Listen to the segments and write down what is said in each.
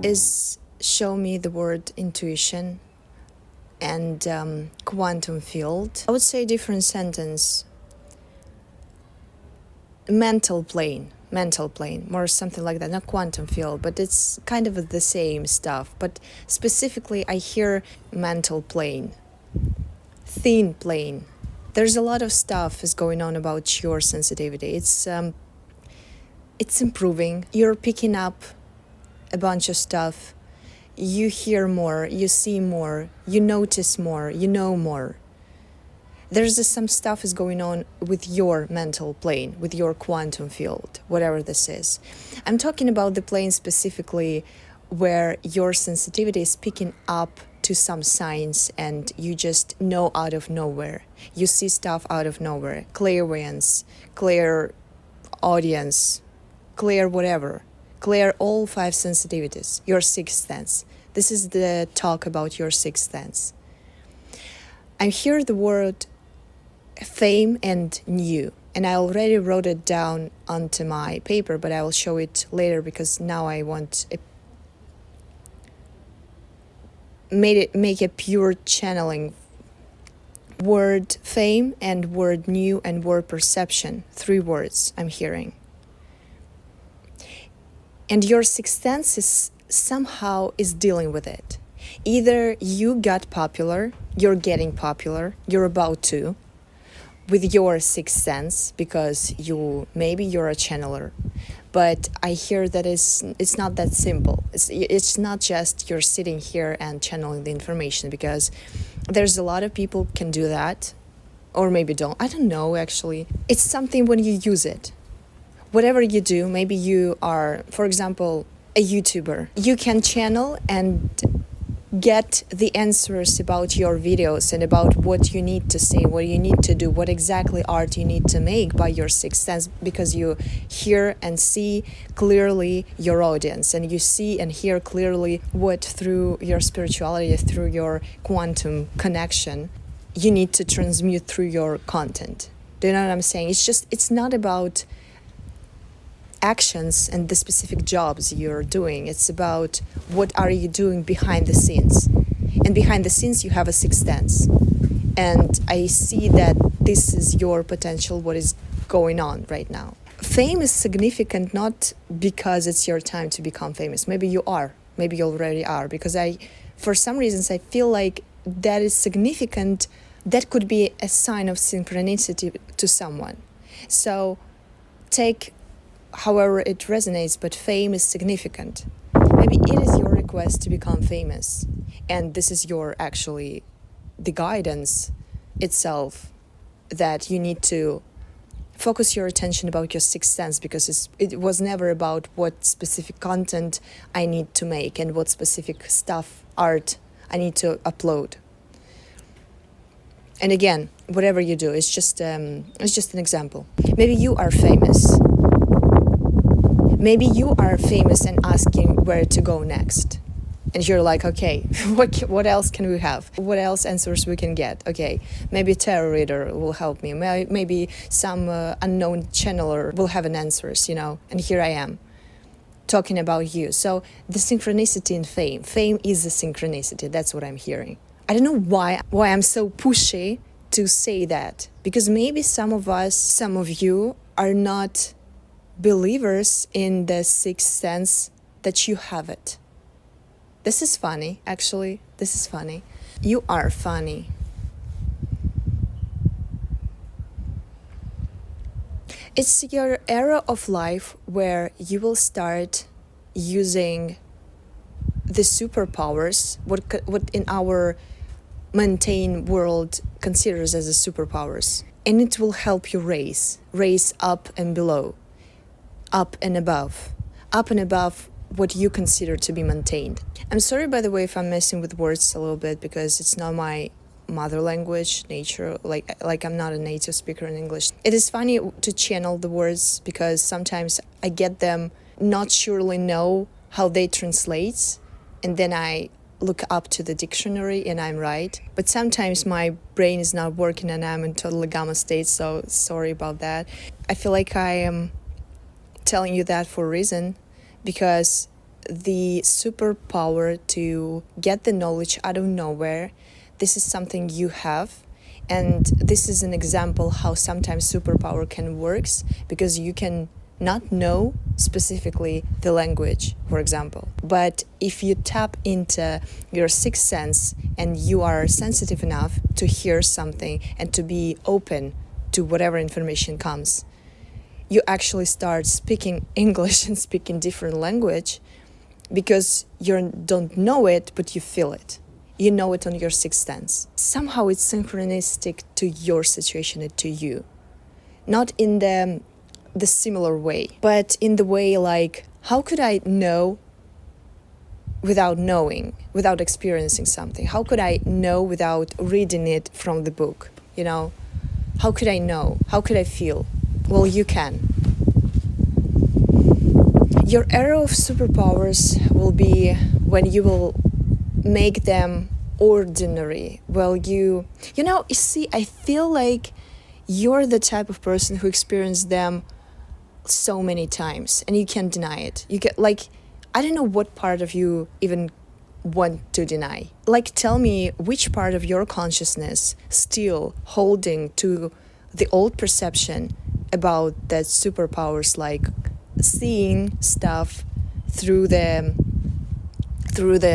is show me the word intuition and quantum field. I would say a different sentence. Mental plane, more something like that. Not quantum field, but it's kind of the same stuff. But specifically, I hear mental plane, thin plane. There's a lot of stuff is going on about your sensitivity. It's improving. You're picking up a bunch of stuff. You hear more, you see more, you notice more, you know more. There's some stuff is going on with your mental plane, with your quantum field, whatever this is. I'm talking about the plane specifically where your sensitivity is picking up to some signs and you just know out of nowhere. You see stuff out of nowhere. Clairvoyance, clear audience, clear whatever. Clear all 5 sensitivities, your sixth sense. This is the talk about your sixth sense. I hear the word fame and new, and I already wrote it down onto my paper, but I will show it later because now I want make a pure channeling. Word fame and word new and word perception, 3 words I'm hearing. And your sixth sense is somehow is dealing with it. Either you got popular, you're getting popular, you're about to, with your sixth sense because maybe you're a channeler. But I hear that it's not that simple. It's not just you're sitting here and channeling the information, because there's a lot of people can do that, or maybe don't. I don't know actually. It's something when you use it. Whatever you do, maybe you are, for example, a YouTuber. You can channel and get the answers about your videos and about what you need to say, what you need to do, what exactly art you need to make by your sixth sense, because you hear and see clearly your audience, and you see and hear clearly what through your spirituality, through your quantum connection, you need to transmute through your content. Do you know what I'm saying? It's not about actions and the specific jobs you're doing. It's about what are you doing behind the scenes. And behind the scenes you have a sixth sense. And I see that this is your potential, what is going on right now. Fame is significant not because it's your time to become famous. Maybe you are. Maybe you already are. Because for some reasons, I feel like that is significant. That could be a sign of synchronicity to someone. So take however it resonates, but fame is significant. Maybe it is your request to become famous, and this is your actually the guidance itself that you need to focus your attention about your sixth sense, because it was never about what specific content I need to make and what specific stuff, art I need to upload. And again, whatever you do, it's just an example. Maybe you are famous. Maybe you are famous and asking where to go next. And you're like, okay, what else can we have? What else answers we can get? Okay, maybe a tarot reader will help me. Maybe some unknown channeler will have an answers, and here I am talking about you. So the synchronicity in fame. Fame is a synchronicity. That's what I'm hearing. I don't know why I'm so pushy to say that. Because maybe some of you are not believers in the sixth sense that you have it. This is funny, actually. This is funny. You are funny. It's your era of life where you will start using the superpowers, what in our mundane world considers as a superpowers. And it will help you raise up and below. Up and above what you consider to be maintained. I'm sorry, by the way, if I'm messing with words a little bit, because it's not my mother language, nature, like I'm not a native speaker in English. It is funny to channel the words because sometimes I get them, not surely know how they translate, and then I look up to the dictionary and I'm right. But sometimes my brain is not working and I'm in totally gamma state, so sorry about that. I feel like I am telling you that for a reason, because the superpower to get the knowledge out of nowhere. This is something you have. And this is an example how sometimes superpower can works, because you can not know specifically the language, for example. But if you tap into your sixth sense and you are sensitive enough to hear something and to be open to whatever information comes, you actually start speaking English and speaking different language, because you don't know it, but you feel it. You know it on your sixth sense. Somehow it's synchronistic to your situation and to you. Not in the similar way, but in the way like, how could I know without knowing, without experiencing something? How could I know without reading it from the book? You know, how could I know? How could I feel? Well, you can. Your era of superpowers will be when you will make them ordinary. Well, you see, I feel like you're the type of person who experienced them so many times and you can't deny it. You get like, I don't know what part of you even want to deny. Like, tell me which part of your consciousness still holding to the old perception about that superpowers, like seeing stuff through the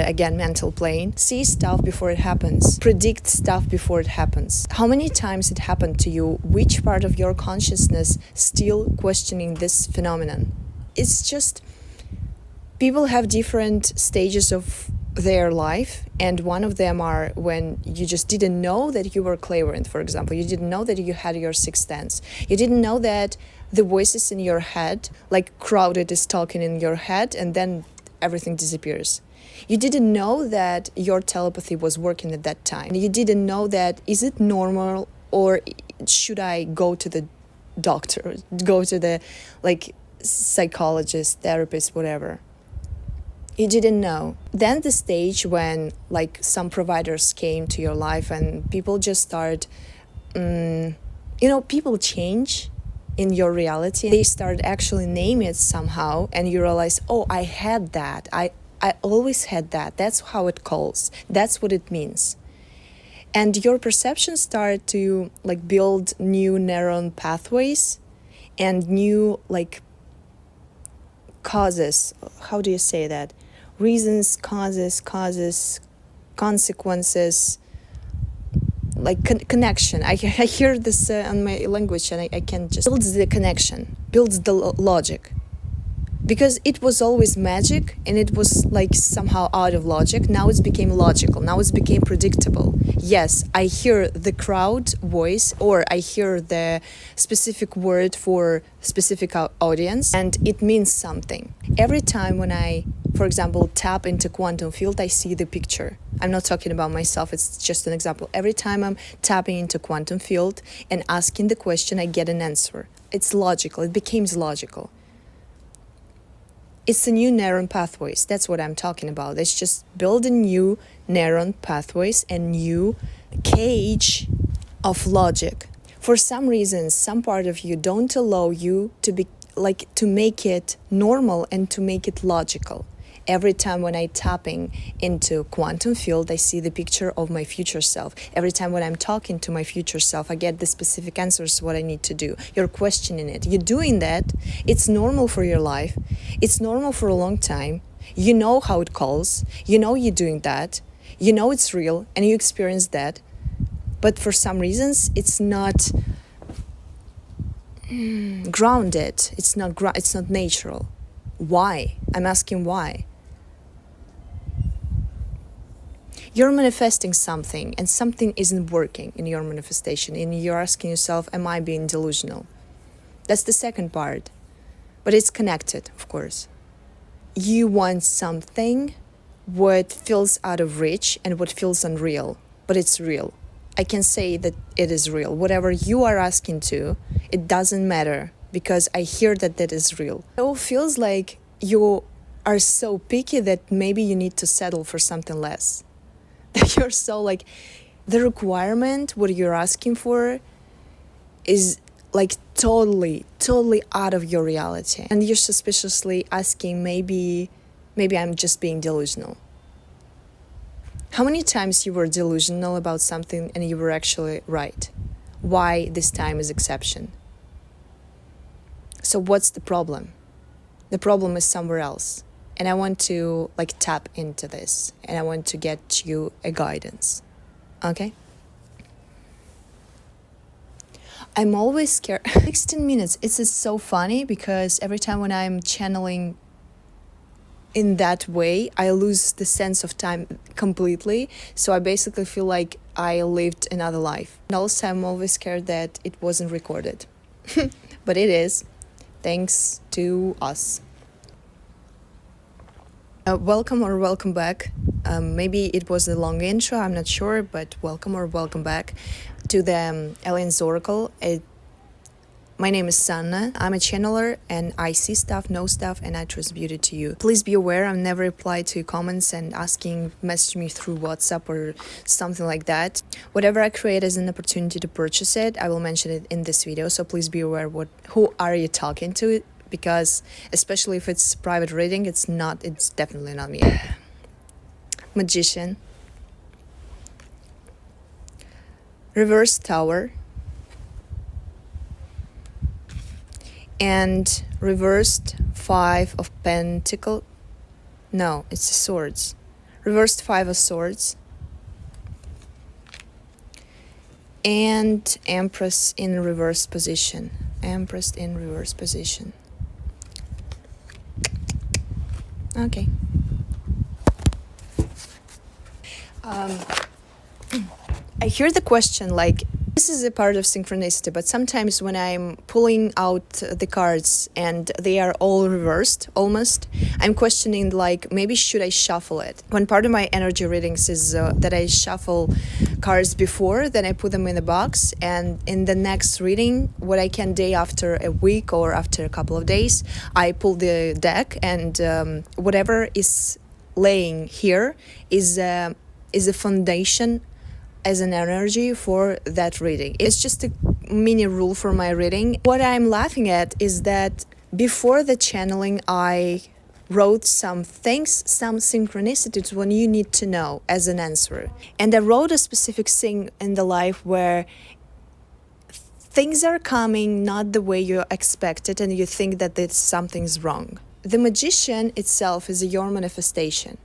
again mental plane, see stuff before it happens, predict stuff before it happens. How many times it happened to you? Which part of your consciousness still questioning this phenomenon? It's just, people have different stages of their life, and one of them are when you just didn't know that you were clairvoyant, for example. You didn't know that you had your sixth sense. You didn't know that the voices in your head, like crowded is talking in your head, and then everything disappears. You didn't know that your telepathy was working at that time. You didn't know that, is it normal, or should I go to the doctor, go to the like psychologist, therapist, whatever. You didn't know. Then the stage when like some providers came to your life and people just start, people change in your reality. They start actually name it somehow, and you realize, oh, I had that. I always had that. That's how it calls. That's what it means. And your perceptions start to like build new neuron pathways and new like causes. How do you say that? Reasons, causes, consequences, like connection. I hear this on my language, and I can just builds the connection, builds the logic. Because it was always magic and it was like somehow out of logic. Now it's became logical. Now it's became predictable. Yes, I hear the crowd voice, or I hear the specific word for specific audience, and it means something. Every time when I, for example, tap into quantum field, I see the picture. I'm not talking about myself, it's just an example. Every time I'm tapping into quantum field and asking the question, I get an answer. It's logical. It becomes logical. It's the new neuron pathways. That's what I'm talking about. It's just building new neuron pathways and new cage of logic. For some reason, some part of you don't allow you to be like to make it normal and to make it logical. Every time when I'm tapping into quantum field, I see the picture of my future self. Every time when I'm talking to my future self, I get the specific answers what I need to do. You're questioning it. You're doing that. It's normal for your life. It's normal for a long time. You know how it calls. You know you're doing that. You know it's real and you experience that. But for some reasons, it's not grounded. It's not natural. Why? I'm asking why. You're manifesting something and something isn't working in your manifestation, and you're asking yourself, am I being delusional? That's the second part, but it's connected, of course. You want something what feels out of reach and what feels unreal, but it's real. I can say that it is real. Whatever you are asking to, it doesn't matter, because I hear that is real. It feels like you are so picky that maybe you need to settle for something less. You're so like, the requirement, what you're asking for is like totally out of your reality. And you're suspiciously asking maybe maybe I'm just being delusional. How many times you were delusional about something and you were actually right? Why this time is exception? So what's the problem? The problem is somewhere else. And I want to tap into this, and I want to get you a guidance. Okay? I'm always scared. 16 minutes. It's just so funny because every time when I'm channeling in that way, I lose the sense of time completely. So I basically feel like I lived another life. And also, I'm always scared that it wasn't recorded. But it is, thanks to us. Welcome or welcome back. Maybe it was a long intro, I'm not sure, but welcome or welcome back to the Aliens Oracle. My name is Sanna. I'm a channeler and I see stuff, know stuff, and I transmute it to you. Please be aware, I never reply to comments and message me through WhatsApp or something like that. Whatever I create as an opportunity to purchase it, I will mention it in this video. So please be aware who are you talking to, because especially if it's private reading, it's definitely not me. Magician. Reverse Tower. And reversed Five of Pentacles. No, it's Swords. Reversed Five of Swords. And Empress in reverse position. Empress in reverse position. Okay. I hear the question this is a part of synchronicity, but sometimes when I'm pulling out the cards and they are all reversed almost, I'm questioning maybe should I shuffle it? One part of my energy readings is that I shuffle cards before, then I put them in the box, and in the next reading, what I can do after a week or after a couple of days, I pull the deck, and whatever is laying here is a foundation as an energy for that reading. It's just a mini rule for my reading. What I'm laughing at is that before the channeling, I wrote some things, some synchronicities when you need to know as an answer. And I wrote a specific thing in the life where things are coming not the way you expected and you think that something's wrong. The Magician itself is your manifestation.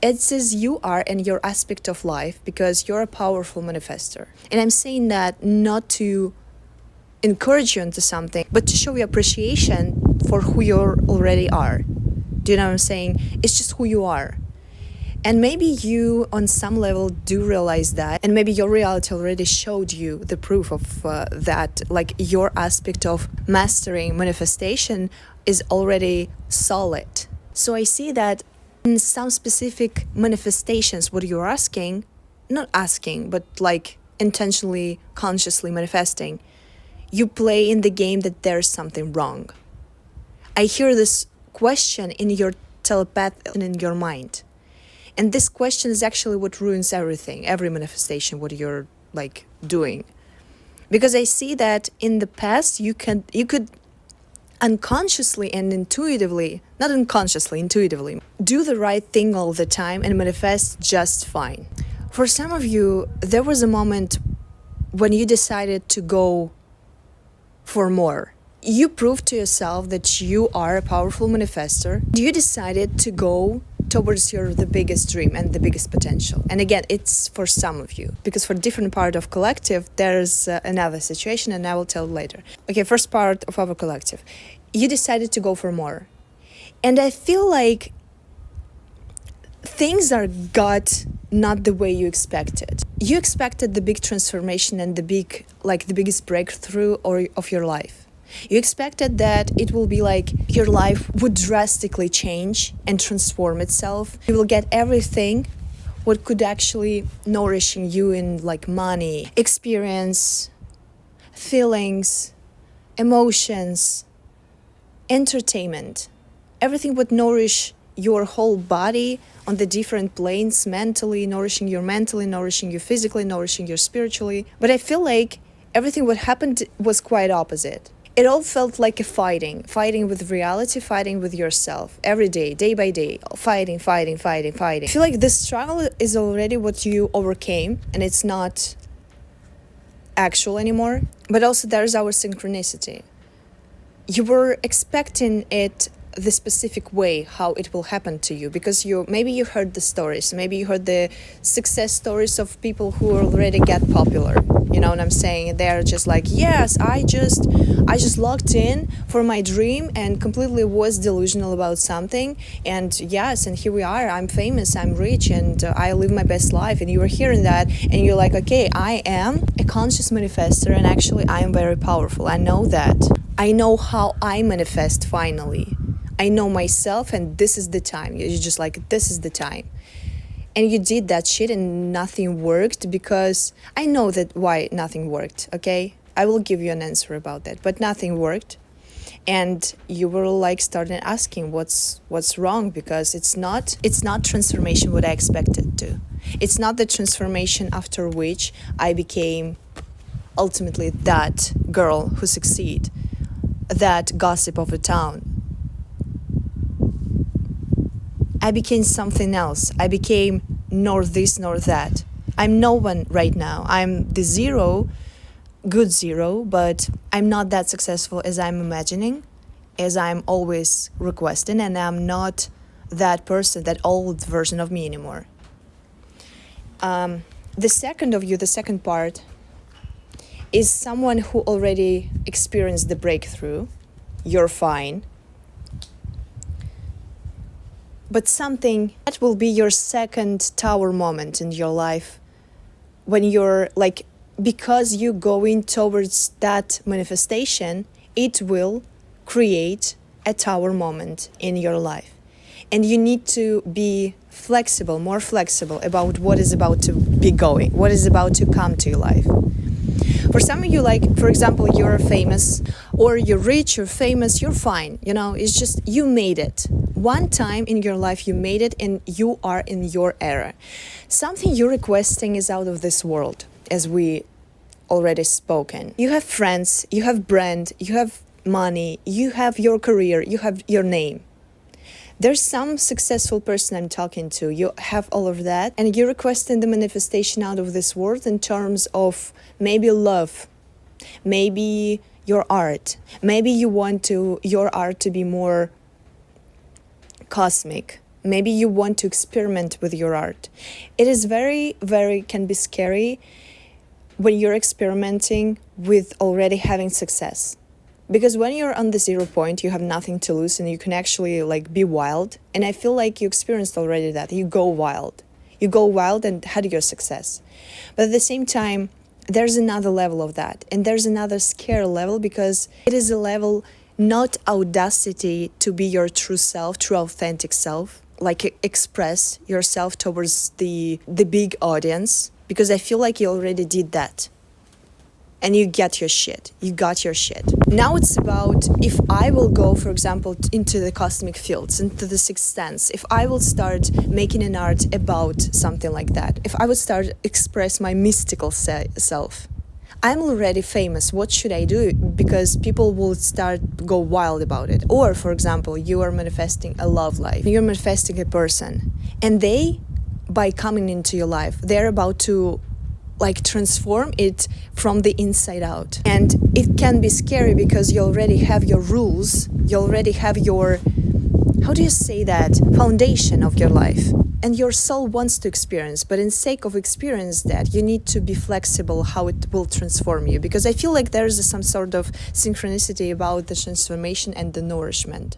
It says you are in your aspect of life because you're a powerful manifester. And I'm saying that not to encourage you into something, but to show you appreciation for who you already are. Do you know what I'm saying? It's just who you are. And maybe you, on some level, do realize that. And maybe your reality already showed you the proof of that. Your aspect of mastering manifestation is already solid. So I see that in some specific manifestations, what you're not asking, but intentionally, consciously manifesting, you play in the game that there's something wrong. I hear this question in your telepathy and in your mind. And this question is actually what ruins everything, every manifestation, what you're doing. Because I see that in the past, you could unconsciously and intuitively, not unconsciously, intuitively, do the right thing all the time and manifest just fine. For some of you, there was a moment when you decided to go for more. You proved to yourself that you are a powerful manifester. You decided to go towards the biggest dream and the biggest potential. And again, it's for some of you, because for different part of collective, there's another situation, and I will tell later. Okay, first part of our collective. You decided to go for more. And I feel like things got not the way you expected. You expected the big transformation and the biggest breakthrough of your life. You expected that it will be your life would drastically change and transform itself. You will get everything what could actually nourishing you in money, experience, feelings, emotions, entertainment. Everything would nourish your whole body on the different planes, nourishing you physically, nourishing you spiritually. But I feel everything what happened was quite opposite. It all felt like a fighting with reality, fighting with yourself every day by day, fighting. I feel like this struggle is already what you overcame, and it's not actual anymore. But also there's our synchronicity. You were expecting it the specific way how it will happen to you, because maybe you heard the stories, maybe you heard the success stories of people who already get popular. You know what I'm saying? They're just like, yes, I just logged in for my dream and completely was delusional about something, and yes, and here we are, I'm famous, I'm rich, and I live my best life. And you were hearing that and you're like, okay, I am a conscious manifester, and actually I am very powerful. I know that. I know how I manifest finally. I know myself, and this is the time. You're just like, this is the time. And you did that shit and nothing worked, because I know that why nothing worked, okay? I will give you an answer about that, but nothing worked. And you were like starting asking what's wrong, because it's not transformation what I expected to. It's not the transformation after which I became ultimately that girl who succeed, that gossip of a town. I became something else. I became nor this nor that. I'm no one right now. I'm the zero, good zero, but I'm not that successful as I'm imagining, as I'm always requesting, and I'm not that person, that old version of me anymore. The second part, is someone who already experienced the breakthrough. You're fine. But something that will be your second tower moment in your life, when you're like, because you're going towards that manifestation, it will create a tower moment in your life. And you need to be flexible, more flexible about what is about to be going, what is about to come to your life. For some of you, like, for example, you're famous, or you're rich, you're famous, you're fine. You know, it's just you made it. One time in your life you made it, and you are in your era. Something you're requesting is out of this world, as we already spoken. You have friends, you have brand, you have money, you have your career, you have your name. There's some successful person I'm talking to, you have all of that, and you're requesting the manifestation out of this world in terms of maybe love, maybe your art, maybe you want your art to be more cosmic, maybe you want to experiment with your art. It is can be scary when you're experimenting with already having success. Because when you're on the 0 point, you have nothing to lose, and you can actually like be wild. And I feel like you experienced already that. You go wild. You go wild and had your success. But at the same time, there's another level of that. And there's another scare level, because it is a level, not audacity to be your true self, true authentic self, like express yourself towards the big audience. Because I feel like you already did that. And you got your shit. Now it's about, if I will go, for example, into the cosmic fields, into the sixth sense, if I will start making an art about something like that, if I would start express my mystical self, I'm already famous. What should I do? Because people will go wild about it. Or, for example, you are manifesting a love life. You're manifesting a person. And they, by coming into your life, they're about to like transform it from the inside out. And it can be scary, because you already have your rules, you already have your, how do you say that, foundation of your life. And your soul wants to experience, but in sake of experience that, you need to be flexible how it will transform you. Because I feel like there's some sort of synchronicity about the transformation and the nourishment.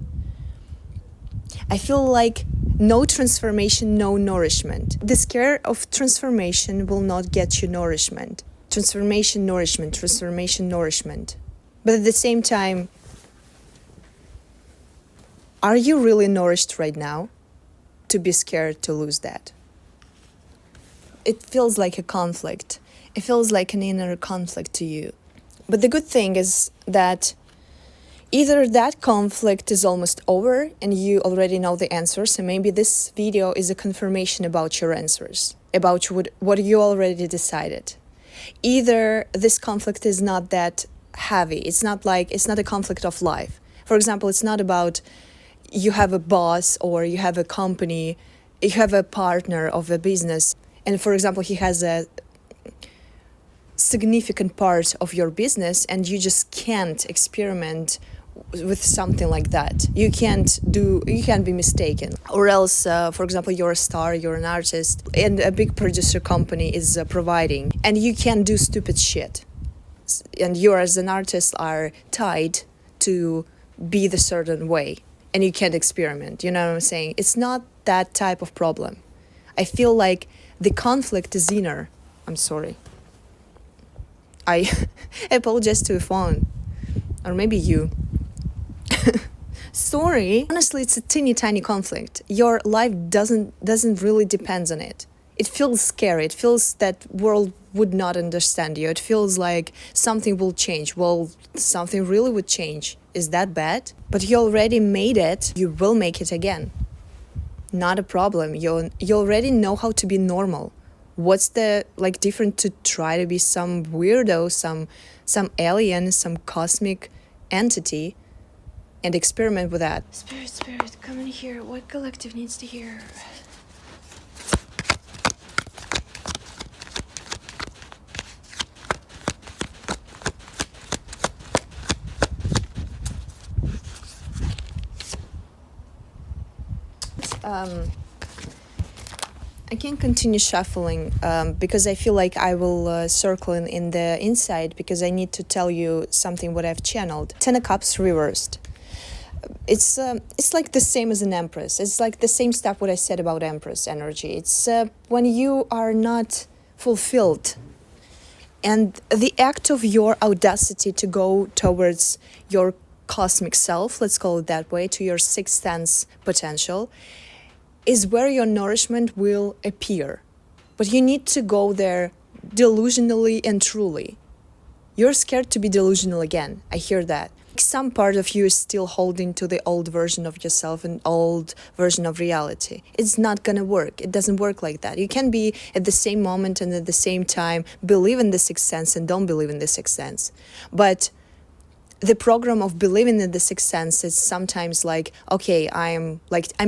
I feel like no transformation, no nourishment. The scare of transformation will not get you nourishment. Transformation, nourishment. But at the same time, are you really nourished right now to be scared to lose that? It feels like a conflict. It feels like an inner conflict to you. But the good thing is that either that conflict is almost over and you already know the answers, and maybe this video is a confirmation about your answers, about what you already decided. Either this conflict is not that heavy. It's not a conflict of life. For example, it's not about you have a boss or you have a company, you have a partner of a business, and for example, he has a significant part of your business and you just can't experiment with something like that. You can't be mistaken. Or else, for example, you're a star, you're an artist, and a big producer company is providing, and you can't do stupid shit. And you as an artist are tied to be the certain way, and you can't experiment. You know what I'm saying? It's not that type of problem. I feel like the conflict is inner. I'm sorry. I apologize to a phone, or maybe you. Sorry. Honestly, it's a teeny tiny conflict. Your life doesn't really depend on it. It feels scary. It feels that world would not understand you. It feels like something will change. Well, something really would change. Is that bad? But you already made it. You will make it again. Not a problem. You already know how to be normal. What's the different to try to be some weirdo, some alien, some cosmic entity and experiment with that? Spirit, come in here. What collective needs to hear? I can't continue shuffling because I feel like I will circle in the inside because I need to tell you something what I've channeled. Ten of Cups reversed. It's like the same as an Empress. It's like the same stuff what I said about Empress energy. It's when you are not fulfilled. And the act of your audacity to go towards your cosmic self, let's call it that way, to your sixth sense potential, is where your nourishment will appear. But you need to go there delusionally and truly. You're scared to be delusional again. I hear that. Some part of you is still holding to the old version of yourself and old version of reality. It's not gonna work. It doesn't work like that. You can be at the same moment and at the same time believe in the sixth sense and don't believe in the sixth sense. But the program of believing in the sixth sense is sometimes like, okay, I'm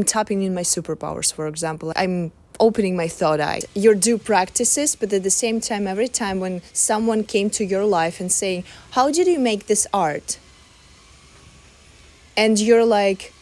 tapping in my superpowers, for example. I'm opening my third eye. You do practices, but at the same time, every time when someone came to your life and saying, how did you make this art? And you're like,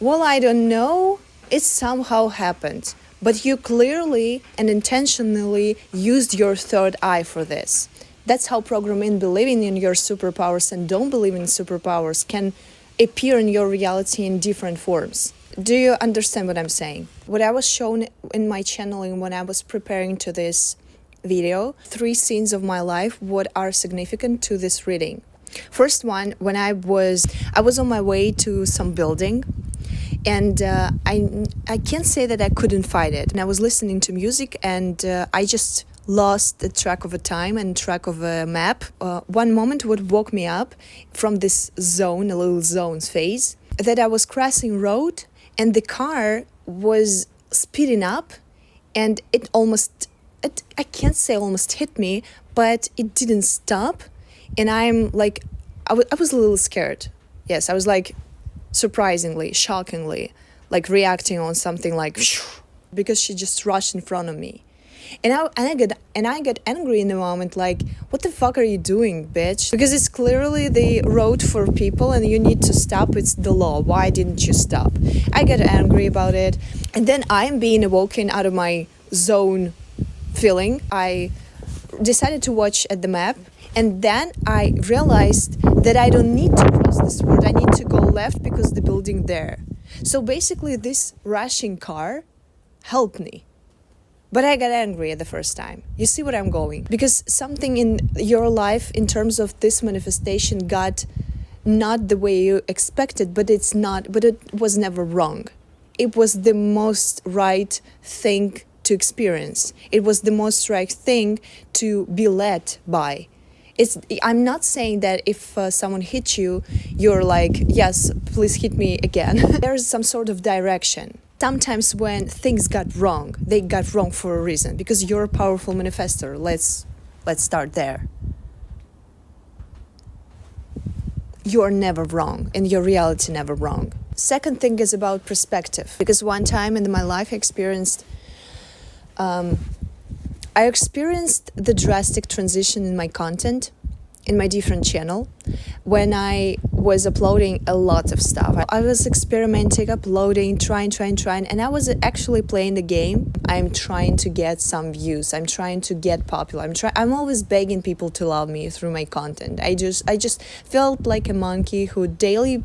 well, I don't know. It somehow happened. But you clearly and intentionally used your third eye for this. That's how programming believing in your superpowers and don't believe in superpowers can appear in your reality in different forms. Do you understand what I'm saying? What I was shown in my channeling when I was preparing to this video, 3 scenes of my life, what are significant to this reading. First one, when I was on my way to some building, and I can't say that I couldn't fight it. And I was listening to music, and I just lost the track of a time and track of a map. One moment would woke me up from this zone, a little zones phase, that I was crossing road and the car was speeding up, and I can't say almost hit me, but it didn't stop. And I'm like, I was a little scared. Yes, I was like surprisingly, shockingly, like reacting on something like, because she just rushed in front of me. And I get angry in the moment, like, what the fuck are you doing, bitch? Because it's clearly the road for people and you need to stop. It's the law. Why didn't you stop? I get angry about it. And then I'm being awoken out of my zone feeling. I decided to watch at the map. And then I realized that I don't need to cross this road. I need to go left because the building there. So basically this rushing car helped me. But I got angry at the first time. You see what I'm going? Because something in your life in terms of this manifestation got not the way you expected, but it was never wrong. It was the most right thing to experience. It was the most right thing to be led by. I'm not saying that if someone hits you, you're like, yes, please hit me again. There's some sort of direction. Sometimes when things got wrong, they got wrong for a reason, because you're a powerful manifestor. Let's start there. you are never wrong and your reality never wrong. Second thing is about perspective, because one time in my life I experienced the drastic transition in my content, in my different channel, when I was uploading a lot of stuff. I was experimenting, uploading, trying, and I was actually playing the game. I'm trying to get some views. I'm trying to get popular. I'm always begging people to love me through my content. I just felt like a monkey who daily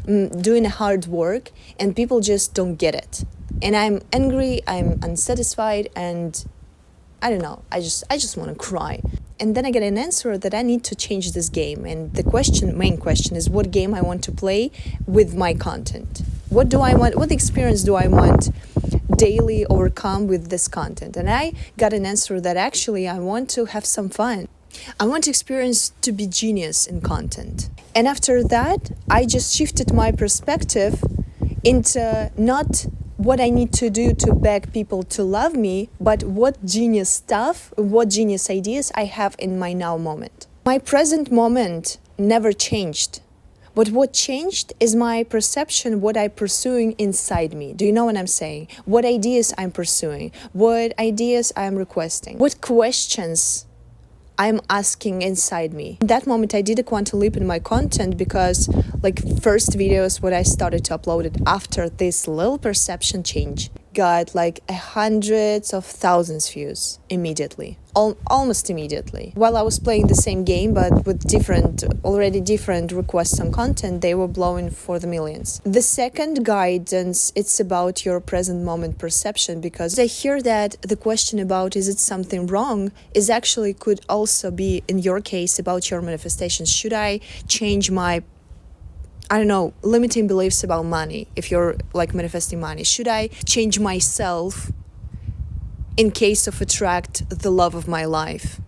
doing hard work, and people just don't get it. And I'm angry, I'm unsatisfied, and I don't know, I just want to cry. And then I get an answer that I need to change this game. And the main question is what game I want to play with my content. What do I want? What experience do I want daily overcome with this content? And I got an answer that actually I want to have some fun. I want to experience to be genius in content. And after that, I just shifted my perspective into not what I need to do to beg people to love me, but what genius stuff, what genius ideas I have in my now moment. My present moment never changed. But what changed is my perception, what I'm pursuing inside me. Do you know what I'm saying? What ideas I'm pursuing, what ideas I'm requesting, what questions I'm asking inside me. In that moment, I did a quantum leap in my content because first videos what I started to upload it after this little perception change got hundreds of thousands views immediately, almost immediately. While I was playing the same game but with already different requests on content, they were blowing for the millions. The second guidance, it's about your present moment perception, because I hear that the question about is it something wrong is actually could also be in your case about your manifestation. Should I change my limiting beliefs about money if you're manifesting money? Should I change myself in case of attract the love of my life?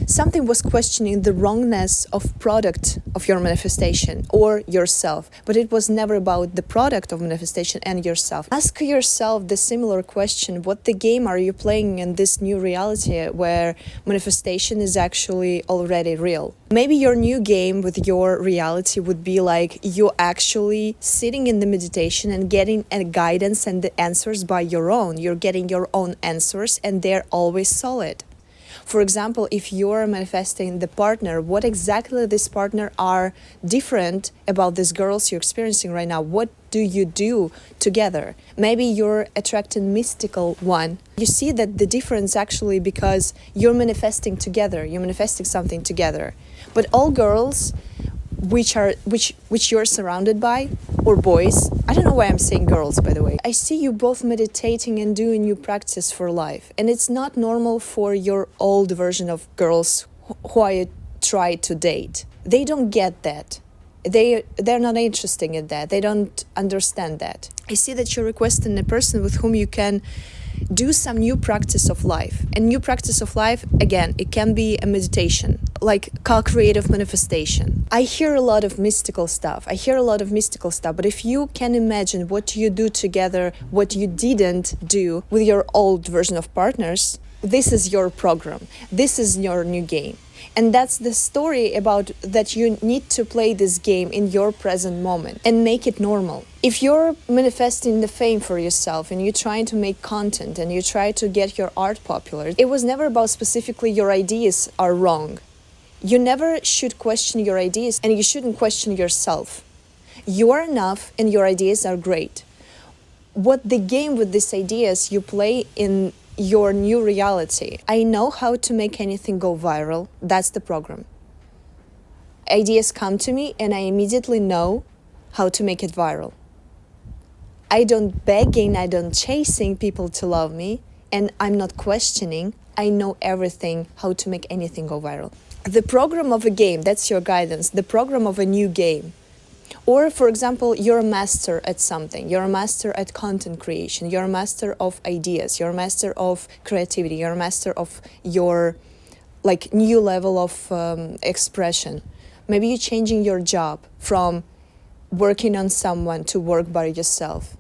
Something was questioning the wrongness of product of your manifestation or yourself, but it was never about the product of manifestation and yourself. Ask yourself the similar question: what the game are you playing in this new reality where manifestation is actually already real? Maybe your new game with your reality would be you actually sitting in the meditation and getting a guidance and the answers by your own. You're getting your own answers and they're always solid. For example, if you're manifesting the partner, what exactly this partner are different about these girls you're experiencing right now? What do you do together? Maybe you're attracting mystical one. You see that the difference actually because you're manifesting together, you're manifesting something together. But all girls which you're surrounded by, or boys, I don't know why I'm saying girls, by the way. I see you both meditating and doing new practice for life, and it's not normal for your old version of girls who I try to date. They don't get that. They're not interested in that. They don't understand that. I see that you're requesting a person with whom you can do some new practice of life. And new practice of life, again, it can be a meditation, like co-creative manifestation. I hear a lot of mystical stuff. But if you can imagine what you do together, what you didn't do with your old version of partners, this is your program. This is your new game. And that's the story about that you need to play this game in your present moment and make it normal. If you're manifesting the fame for yourself and you're trying to make content and you try to get your art popular, it was never about specifically your ideas are wrong. You never should question your ideas and you shouldn't question yourself. You are enough and your ideas are great. What the game with these ideas you play in your new reality. I know how to make anything go viral. That's the program. Ideas come to me and I immediately know how to make it viral. I don't begging, I don't chasing people to love me, and I'm not questioning. I know everything how to make anything go viral. The program of a game, that's your guidance. The program of a new game. Or, for example, you're a master at something. You're a master at content creation. You're a master of ideas. You're a master of creativity. You're a master of your new level of expression. Maybe you're changing your job from working on someone to work by yourself.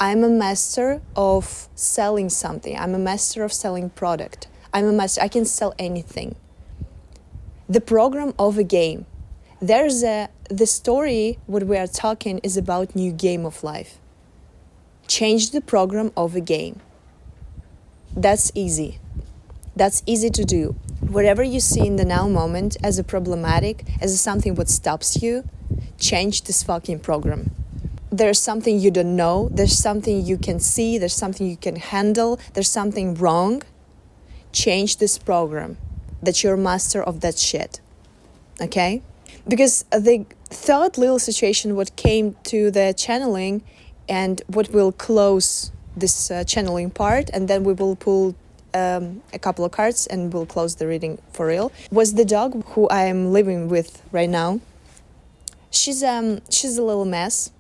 I'm a master of selling something. I'm a master of selling product. I'm a master. I can sell anything. The program of a game. The story what we are talking is about new game of life. Change the program of a game. That's easy. That's easy to do. Whatever you see in the now moment as a problematic, as something what stops you, change this fucking program. There's something you don't know, there's something you can see, there's something you can handle, there's something wrong. Change this program. That you're master of that shit. Okay? Because the third little situation what came to the channeling and what will close this channeling part, and then we will pull a couple of cards and we'll close the reading for real, was the dog who I am living with right now. She's a little mess.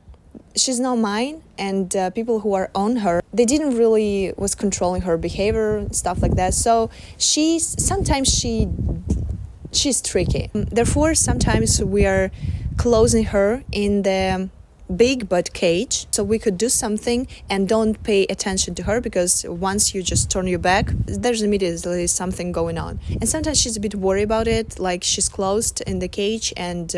She's not mine, and people who are on her, they didn't really was controlling her behavior and stuff like that. So she's tricky. Therefore, sometimes we are closing her in the big but cage, so we could do something and don't pay attention to her, because once you just turn your back, there's immediately something going on. And sometimes she's a bit worried about it, like she's closed in the cage and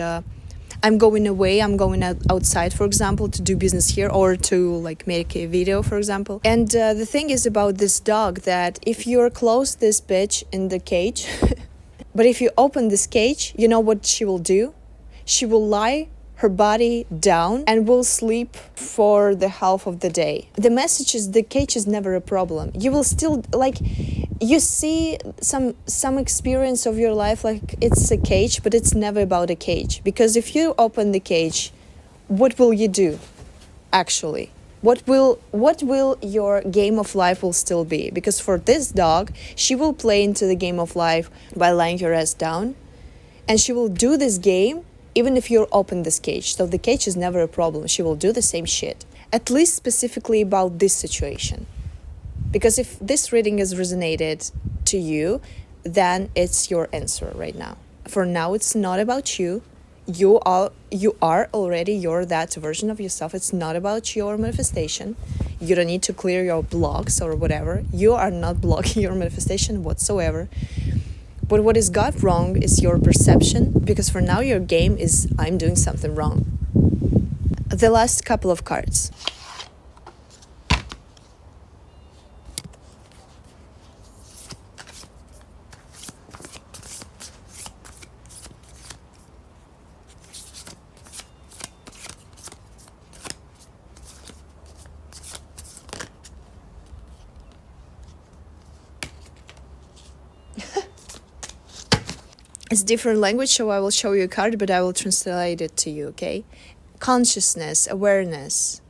I'm going away, I'm going outside, for example, to do business here or to like make a video, for example. And the thing is about this dog that if you're close this bitch in the cage, but if you open this cage, you know what she will do? She will lie her body down and will sleep for the half of the day. The message is the cage is never a problem. You will still, like, you see some experience of your life like it's a cage, but it's never about a cage. Because if you open the cage, what will you do, actually? What will your game of life will still be? Because for this dog, she will play into the game of life by lying her ass down, and she will do this game even if you open this cage. So the cage is never a problem. She will do the same shit. At least specifically about this situation. Because if this reading has resonated to you, then it's your answer right now. For now, it's not about you. You are already that version of yourself. It's not about your manifestation. You don't need to clear your blocks or whatever. You are not blocking your manifestation whatsoever. But what is got wrong is your perception, because for now your game is I'm doing something wrong. The last couple of cards. It's different language, so I will show you a card, but I will translate it to you, okay? Consciousness, awareness,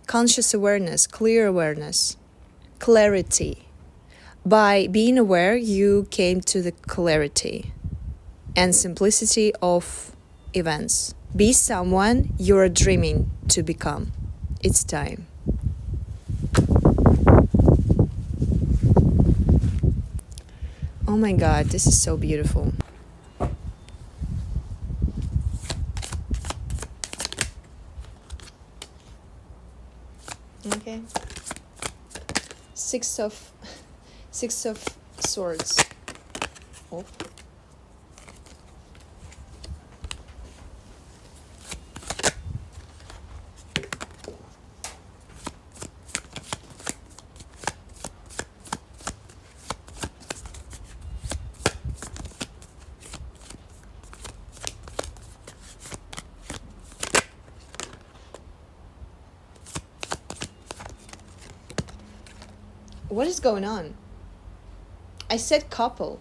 conscious awareness, clear awareness, clarity. By being aware, you came to the clarity and simplicity of events. Be someone you are dreaming to become. It's time. Oh my God, this is so beautiful. Okay. Six of Swords. Oh. What is going on? I said couple.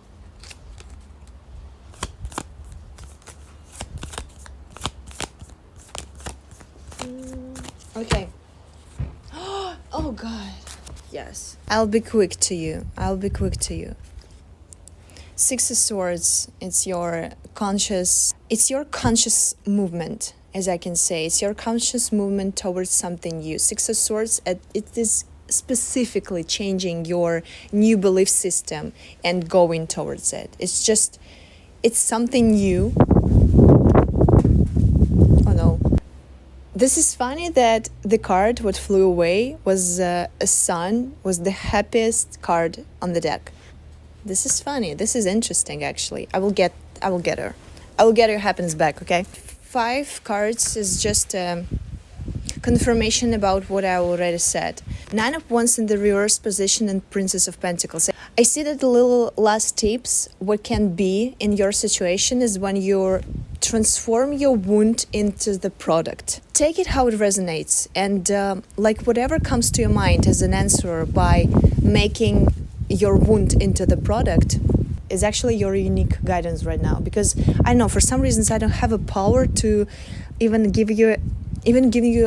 Okay. Oh God. Yes. I'll be quick to you. Six of Swords, it's your conscious movement, as I can say. It's your conscious movement towards something new. Six of Swords, it is specifically changing your new belief system and going towards it. It's something new. Oh no. This is funny that the card what flew away was a sun, was the happiest card on the deck. This is funny. This is interesting, actually. I will get her. I will get your happiness back, okay? 5 cards is just confirmation about what I already said. 9 of Wands in the reverse position and Princess of Pentacles. I see that the little last tips, what can be in your situation is when you transform your wound into the product. Take it how it resonates, and like whatever comes to your mind as an answer by making your wound into the product is actually your unique guidance right now. Because I know for some reasons I don't have a power to even give you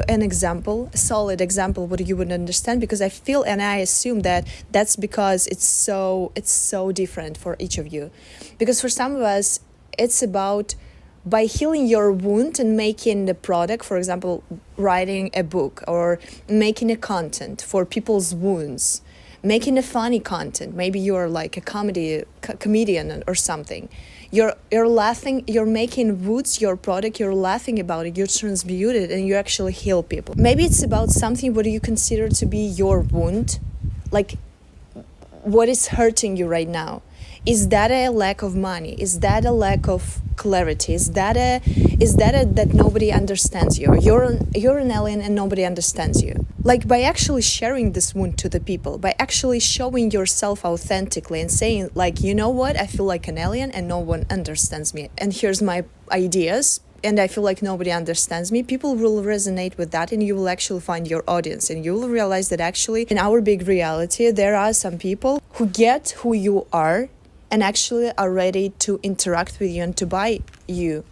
an example, a solid example what you would understand, because I feel and I assume that that's because it's so different for each of you. Because for some of us it's about by healing your wound and making the product, for example, writing a book or making a content for people's wounds, making a funny content. Maybe you're like a comedian or something. You're laughing, you're making wounds your product, you're laughing about it, you transmute it, and you actually heal people. Maybe it's about something what you consider to be your wound, like what is hurting you right now. Is that a lack of money? Is that a lack of clarity? Is that that nobody understands you? You're an alien and nobody understands you. Like by actually sharing this wound to the people, by actually showing yourself authentically and saying like, you know what, I feel like an alien and no one understands me. And here's my ideas. And I feel like nobody understands me. People will resonate with that, and you will actually find your audience, and you will realize that actually in our big reality, there are some people who get who you are and actually are ready to interact with you and to buy you,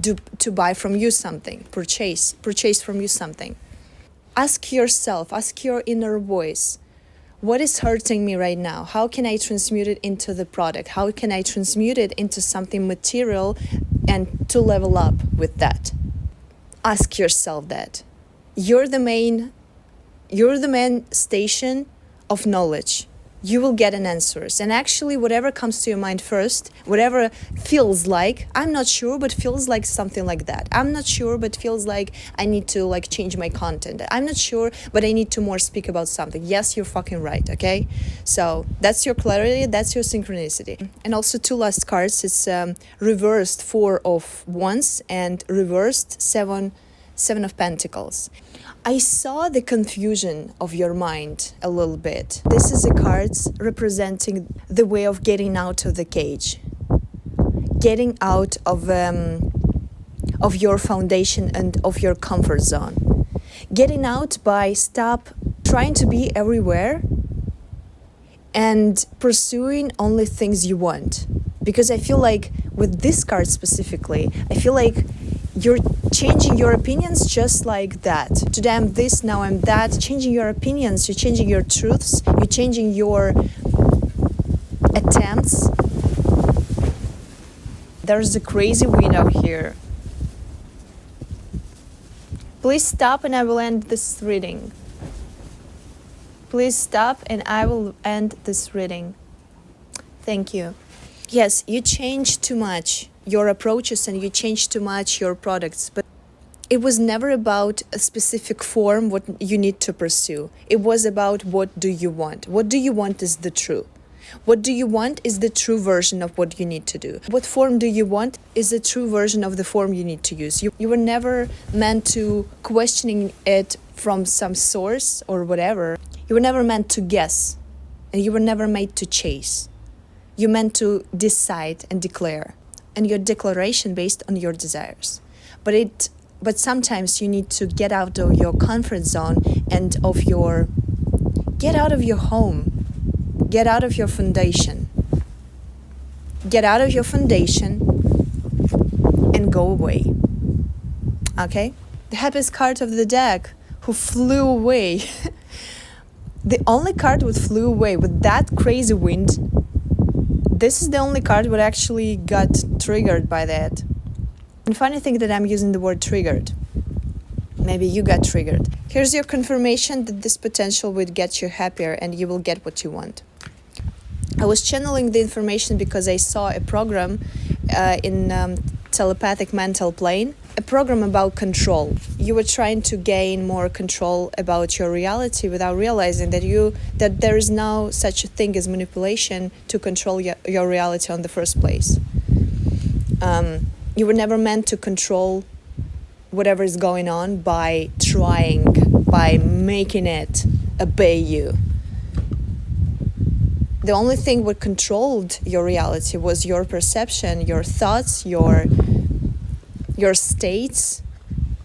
to buy from you something, purchase from you something. Ask yourself, ask your inner voice, what is hurting me right now? How can I transmute it into the product? How can I transmute it into something material and to level up with that? Ask yourself that. You're the main station of knowledge. You will get an answers. And actually whatever comes to your mind first, whatever feels like, I'm not sure, but feels like something like that. I'm not sure, but feels like I need to like change my content. I'm not sure, but I need to more speak about something. Yes, you're fucking right, okay? So that's your clarity, that's your synchronicity. And also 2 last cards, it's reversed 4 of Wands and reversed 7 of Pentacles. I saw the confusion of your mind a little bit. This is a card representing the way of getting out of the cage, getting out of your foundation and of your comfort zone, getting out by stop trying to be everywhere and pursuing only things you want. Because I feel like with this card specifically, I feel like you're changing your opinions just like that. Today I'm this, now I'm that. Changing your opinions, you're changing your truths, you're changing your attempts. There's a crazy wind out here. Please stop and I will end this reading. Please stop and I will end this reading. Thank you. Yes, you changed too much your approaches and you change too much your products, but it was never about a specific form what you need to pursue. It was about what do you want. What do you want is the true. What do you want is the true version of what you need to do. What form do you want is the true version of the form you need to use. You were never meant to questioning it from some source or whatever. You were never meant to guess, and you were never made to chase. You meant to decide and declare. And your declaration based on your desires. But sometimes you need to get out of your comfort zone and get out of your home, get out of your foundation. Get out of your foundation and go away. Okay? The happiest card of the deck, who flew away. The only card that flew away with that crazy wind. This is the only card that actually got triggered by that. And funny thing that I'm using the word triggered. Maybe you got triggered. Here's your confirmation that this potential would get you happier and you will get what you want. I was channeling the information because I saw a program in telepathic mental plane, a program about control. You were trying to gain more control about your reality without realizing that there is no such a thing as manipulation to control your reality in the first place. You were never meant to control whatever is going on by trying, by making it obey you. The only thing what controlled your reality was your perception, your thoughts, your states,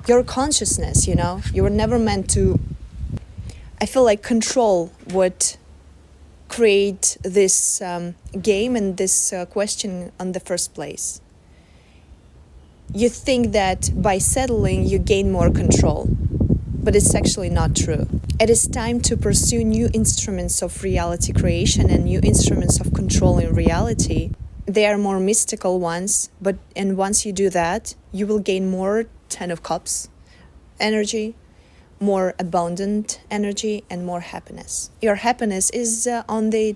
your consciousness, you know? You were never meant to... I feel like control would create this game and this question on the first place. You think that by settling you gain more control, but it's actually not true. It is time to pursue new instruments of reality creation and new instruments of controlling reality. They are more mystical ones, and once you do that, you will gain more Ten of Cups energy, more abundant energy, and more happiness. Your happiness is on the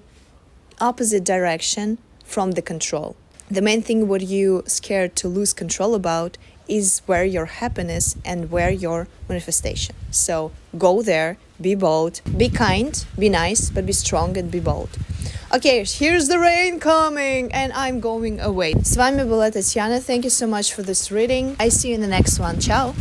opposite direction from the control. The main thing what you scared to lose control about is where your happiness and where your manifestation. So go there, be bold, be kind, be nice, but be strong and be bold. Okay, here's the rain coming and I'm going away. С вами была Татьяна. Thank you so much for this reading. I see you in the next one. Ciao.